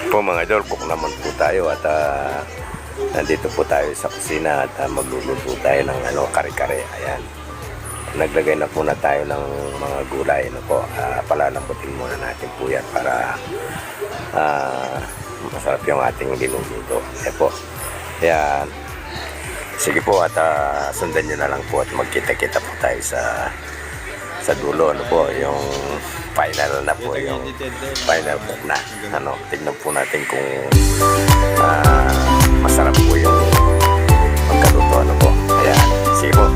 Po mga idol, cook naman po tayo at nandito po tayo sa kusina at magluluto tayo ng kare-kare. Ayan. Naglagay na po na tayo ng mga gulay. Palalambutin muna natin po yan para masarap yung ating niluluto. Ayan po. Ayan. Sige po at sundan nyo na lang po at magkita-kita po tayo sa dulo. Yung final na po, yung final na. Tignan po natin kung masarap po yung magkaluto. Ayan. Sige po.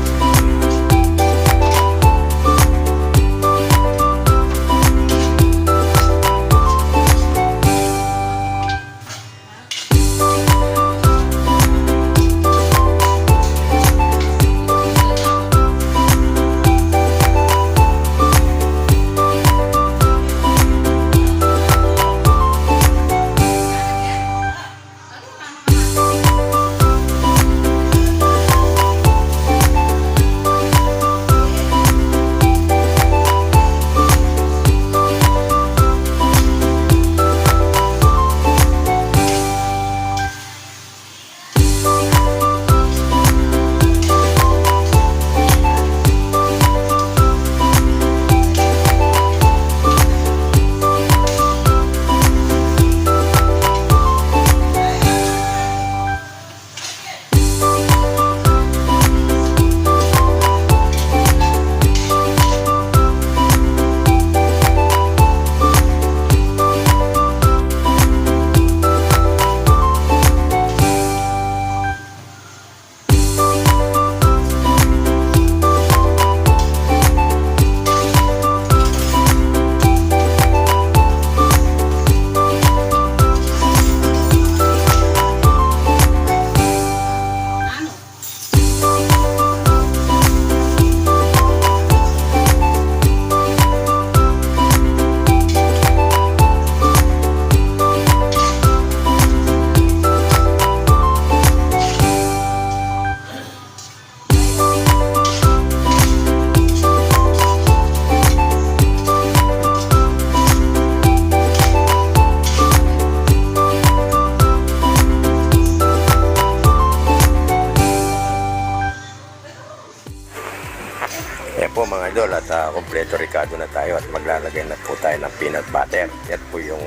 Yan po mga idol at kompleto ricado na tayo at maglalagay na po tayo ng peanut butter. Yan po yung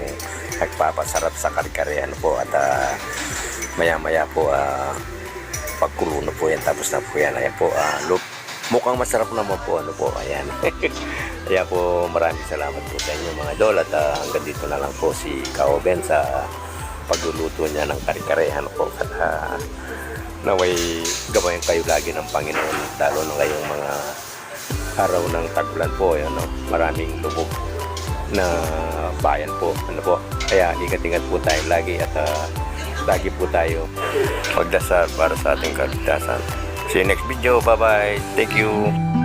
nagpapasarap sa kare-kare at maya maya po pagkulo na po yan, tapos na po yan. Ayan po, mukhang masarap naman po ayan. Kaya po maraming salamat po sa inyo mga idol at hanggang dito na lang po si Kao Ben sa pagluluto niya ng kare-kare at naway gabayan kayo lagi ng Panginoon, lalo na ngayong mga araw ng tag-ulan po. Maraming lubog na bayan po. Kaya ingat-ingat po tayo lagi at lagi po tayo magdasal para sa ating kaligtasan. See you next video. Bye bye. Thank you.